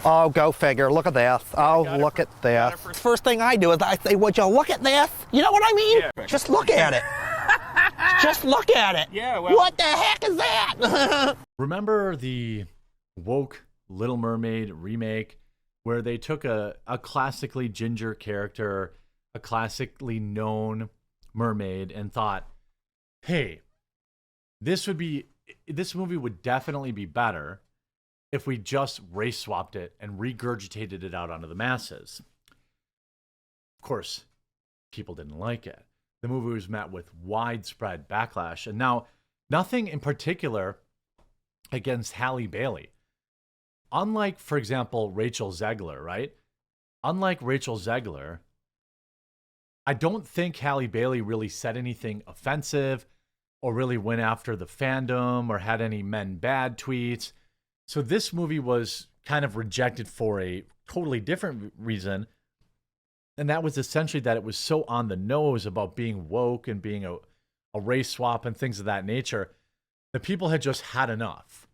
Oh, go figure. Look at this. Oh, look at this. First thing I do is I say, would you look at this? You know what I mean? Yeah. Just look at it. Just look at it. Yeah, well. What the heck is that? Remember the woke Little Mermaid remake where they took a classically ginger character, a classically known mermaid, and thought, hey, this movie would definitely be better if we just race swapped it and regurgitated it out onto the masses. Of course, people didn't like it. The movie was met with widespread backlash. And now, nothing in particular against Halle Bailey. Unlike, for example, Rachel Zegler, right? Unlike Rachel Zegler, I don't think Halle Bailey really said anything offensive or really went after the fandom or had any men bad tweets. So this movie was kind of rejected for a totally different reason. And that was essentially that it was so on the nose about being woke and being a race swap and things of that nature that people had just had enough.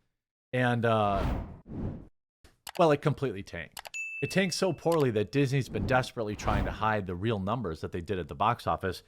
And, well, it completely tanked. It tanked so poorly that Disney's been desperately trying to hide the real numbers that they did at the box office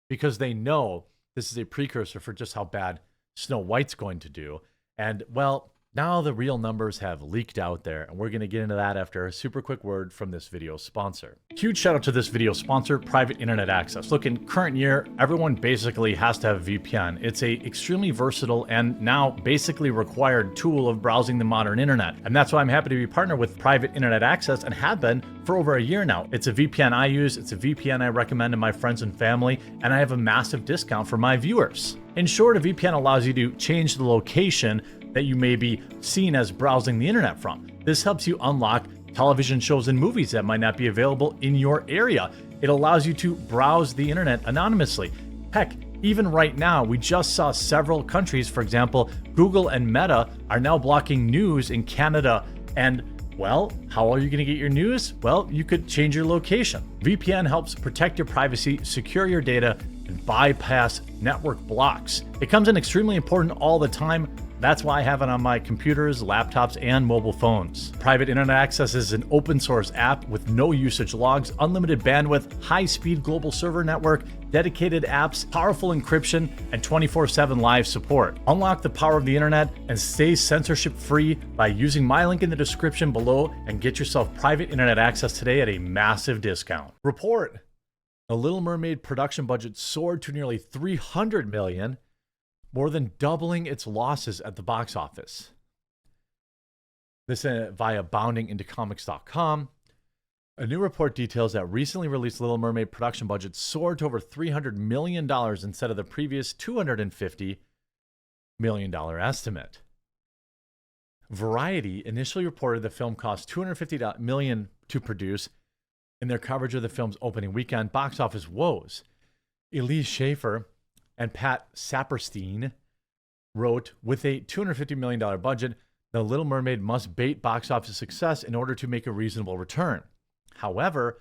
because they know this is a precursor for just how bad Snow White's going to do. And, well, now the real numbers have leaked out there, and we're going to get into that after a super quick word from this video sponsor. Huge shout out to this video sponsor, Private Internet Access. Look, in current year, everyone basically has to have a VPN. It's a extremely versatile and now basically required tool of browsing the modern internet. And that's why I'm happy to be partnered with Private Internet Access and have been for over a year now. It's a VPN I use, it's a VPN I recommend to my friends and family, and I have a massive discount for my viewers. In short, a VPN allows you to change the location that you may be seen as browsing the internet from. This helps you unlock television shows and movies that might not be available in your area. It allows you to browse the internet anonymously. Heck, even right now, we just saw several countries, for example, Google and Meta are now blocking news in Canada. And, well, how are you going to get your news? Well, you could change your location. VPN helps protect your privacy, secure your data, and bypass network blocks. It comes in extremely important all the time. That's why I have it on my computers, laptops, and mobile phones. Private Internet Access is an open source app with no usage logs, unlimited bandwidth, high-speed global server network, dedicated apps, powerful encryption, and 24/7 live support. Unlock the power of the internet and stay censorship-free by using my link in the description below and get yourself Private Internet Access today at a massive discount. Report: The Little Mermaid production budget soared to nearly $300 million, more than doubling its losses at the box office. This via boundingintocomics.com. A new report details that recently released Little Mermaid production budget soared to over $300 million instead of the previous $250 million estimate. Variety initially reported the film cost $250 million to produce in their coverage of the film's opening weekend box office woes. Elise Schaefer and Pat Saperstein wrote, with a $250 million budget, The Little Mermaid must bait box office success in order to make a reasonable return. However,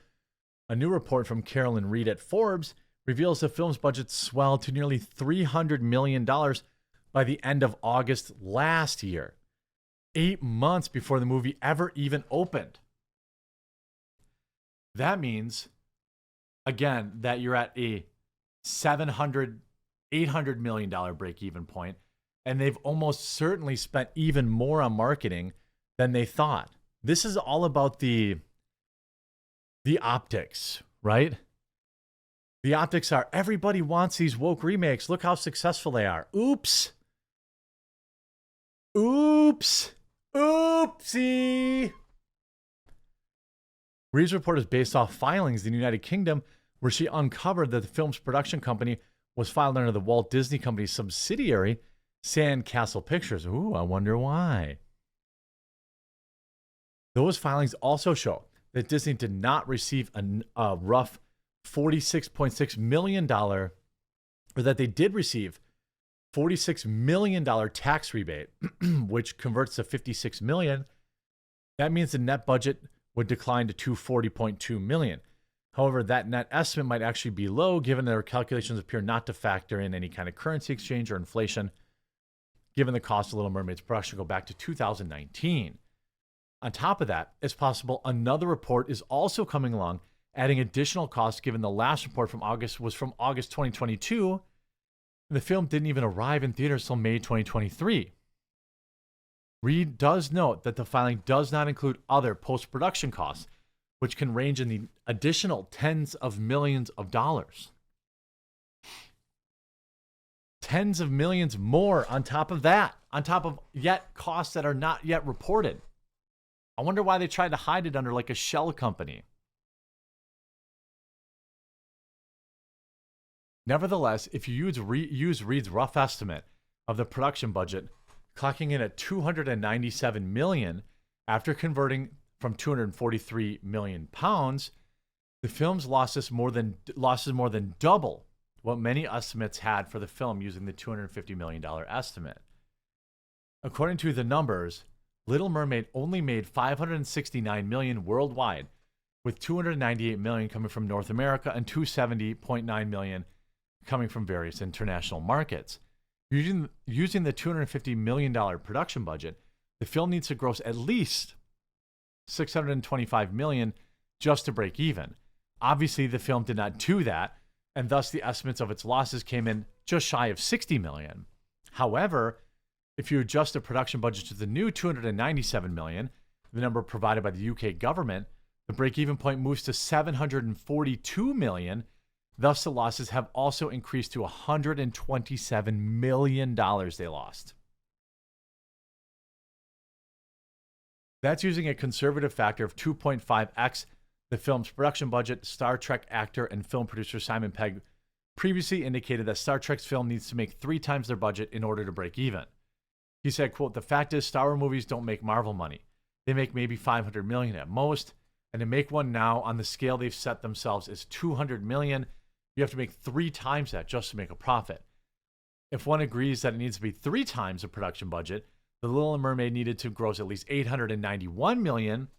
a new report from Carolyn Reed at Forbes reveals the film's budget swelled to nearly $300 million by the end of August last year, 8 months before the movie ever even opened. That means, again, that you're at a $800 million break-even point, and they've almost certainly spent even more on marketing than they thought. This is all about the optics, right? The optics are, everybody wants these woke remakes. Look how successful they are. Oops. Oops. Oopsie. Reed's report is based off filings in the United Kingdom where she uncovered that the film's production company was filed under the Walt Disney Company's subsidiary, Sandcastle Pictures. Ooh, I wonder why. Those filings also show that Disney did not receive a rough $46.6 million, or that they did receive $46 million tax rebate, which converts to $56 million. That means the net budget would decline to $240.2 million. However, that net estimate might actually be low, given their calculations appear not to factor in any kind of currency exchange or inflation, given the cost of Little Mermaid's production go back to 2019. On top of that, it's possible another report is also coming along, adding additional costs given the last report from August was from August 2022, and the film didn't even arrive in theaters till May 2023. Reed does note that the filing does not include other post-production costs, which can range in the additional tens of millions of dollars. Tens of millions more on top of that, on top of yet costs that are not yet reported. I wonder why they tried to hide it under like a shell company. Nevertheless, if you use Reed's rough estimate of the production budget, clocking in at $297 million after converting from 243 million pounds, the film's losses more than double what many estimates had for the film using the $250 million estimate. According to the numbers, Little Mermaid only made $569 million worldwide, with $298 million coming from North America and $270.9 million coming from various international markets. Using the $250 million production budget, the film needs to gross at least $625 million just to break even. Obviously, the film did not do that, and thus the estimates of its losses came in just shy of $60 million. However, if you adjust the production budget to the new $297 million, the number provided by the UK government, the break-even point moves to $742 million. Thus, the losses have also increased to $127 million they lost. That's using a conservative factor of 2.5x the film's production budget. Star Trek actor and film producer Simon Pegg previously indicated that Star Trek's film needs to make 3 times their budget in order to break even. He said, quote, "The fact is, Star Wars movies don't make Marvel money. They make maybe $500 million at most, and to make one now on the scale they've set themselves is $200 million. You have to make 3 times that just to make a profit. If one agrees that it needs to be 3 times the production budget, The Little Mermaid needed to gross at least $891 million.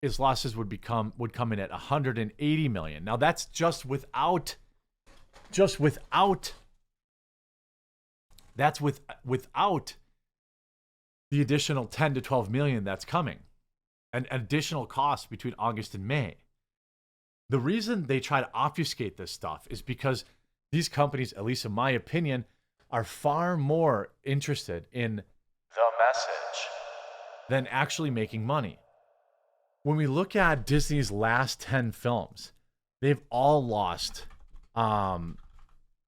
Its losses would come in at $180 million. Now that's without the additional 10 to 12 million that's coming, and additional costs between August and May. The reason they try to obfuscate this stuff is because these companies, at least in my opinion, are far more interested in the message than actually making money. When we look at Disney's last 10 films, they've all lost. I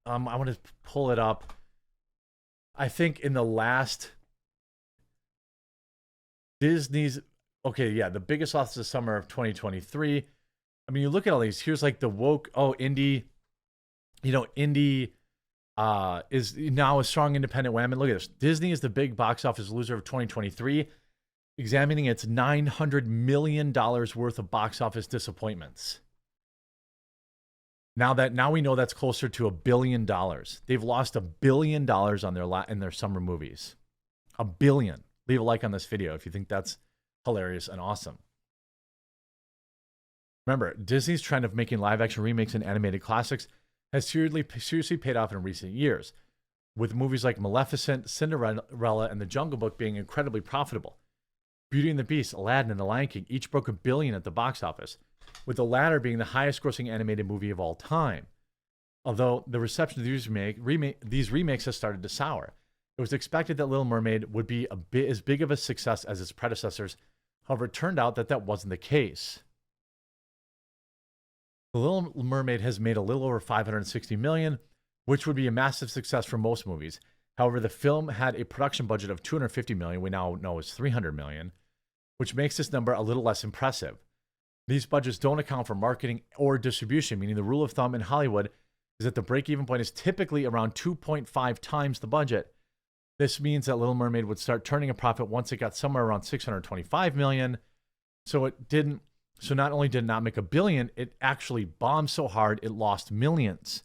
want to pull it up. I think in the last the biggest loss of the summer of 2023. I mean, you look at all these. Here's like the woke. Indie. Indie is now a strong independent woman. Look at this. Disney is the big box office loser of 2023, examining its $900 million worth of box office disappointments. Now we know that's closer to $1 billion. They've lost $1 billion on in their summer movies. $1 billion. Leave a like on this video if you think that's hilarious and awesome. Remember, Disney's trend of making live-action remakes and animated classics has seriously paid off in recent years, with movies like Maleficent, Cinderella, and The Jungle Book being incredibly profitable. Beauty and the Beast, Aladdin, and The Lion King each broke $1 billion at the box office, with the latter being the highest-grossing animated movie of all time. Although the reception of these remakes has started to sour. It was expected that Little Mermaid would be as big of a success as its predecessors. However, it turned out that wasn't the case. The Little Mermaid has made a little over $560 million, which would be a massive success for most movies. However, the film had a production budget of $250 million, we now know is $300 million, which makes this number a little less impressive. These budgets don't account for marketing or distribution, meaning the rule of thumb in Hollywood is that the break-even point is typically around 2.5 times the budget. This means that Little Mermaid would start turning a profit once it got somewhere around $625 million. So not only did it not make $1 billion, it actually bombed so hard it lost millions.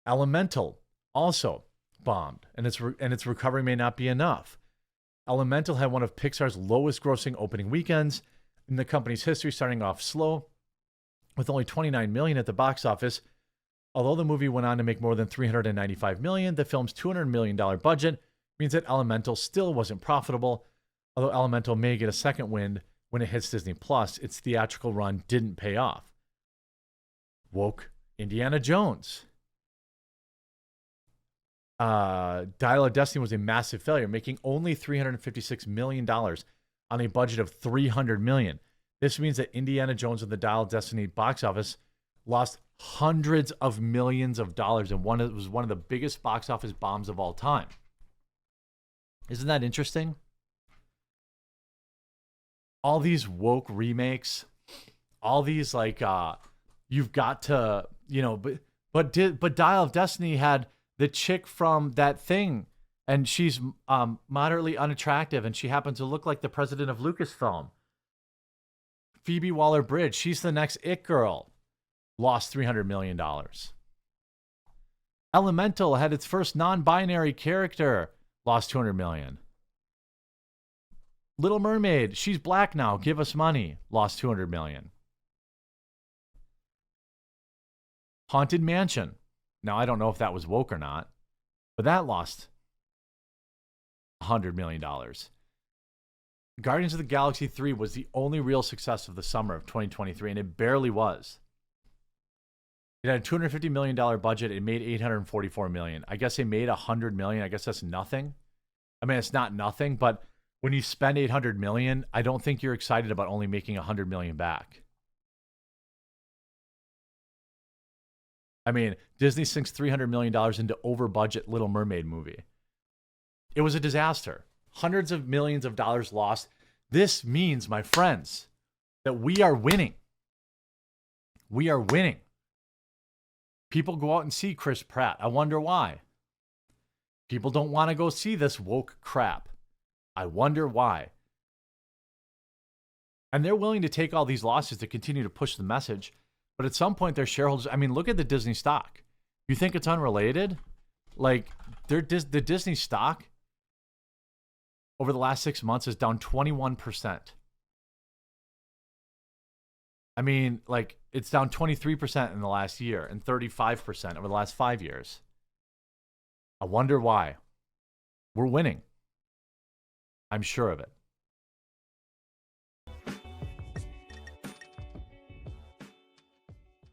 Elemental also bombed, and its recovery may not be enough. Elemental had one of Pixar's lowest grossing opening weekends in the company's history, starting off slow with only $29 million at the box office. Although the movie went on to make more than $395 million, the film's $200 million budget means that Elemental still wasn't profitable. Although Elemental may get a second wind when it hits Disney Plus, its theatrical run didn't pay off. Woke Indiana Jones. Dial of Destiny was a massive failure, making only $356 million on a budget of $300 million. This means that Indiana Jones and the Dial of Destiny box office lost hundreds of millions of dollars, and it was one of the biggest box office bombs of all time. Isn't that interesting? All these woke remakes, all these like you've got to, you know, but Dial of Destiny had the chick from that thing, and she's moderately unattractive, and she happens to look like the president of Lucasfilm. Phoebe Waller-Bridge, she's the next It Girl. Lost $300 million. Elemental had its first non-binary character. Lost $200 million. Little Mermaid, she's black now. Give us money. Lost $200 million. Haunted Mansion. Now, I don't know if that was woke or not, but that lost $100 million. Guardians of the Galaxy 3 was the only real success of the summer of 2023, and it barely was. It had a $250 million budget. It made $844 million. I guess they made $100 million. I guess that's nothing. I mean, it's not nothing, but when you spend $800 million, I don't think you're excited about only making $100 million back. I mean, Disney sinks $300 million into over-budget Little Mermaid movie. It was a disaster. Hundreds of millions of dollars lost. This means, my friends, that we are winning. We are winning. People go out and see Chris Pratt. I wonder why. People don't want to go see this woke crap. I wonder why. And they're willing to take all these losses to continue to push the message. But at some point, their shareholders, I mean, look at the Disney stock. You think it's unrelated? Like, the Disney stock over the last 6 months is down 21%. I mean, like, it's down 23% in the last year and 35% over the last 5 years. I wonder why. We're winning. I'm sure of it.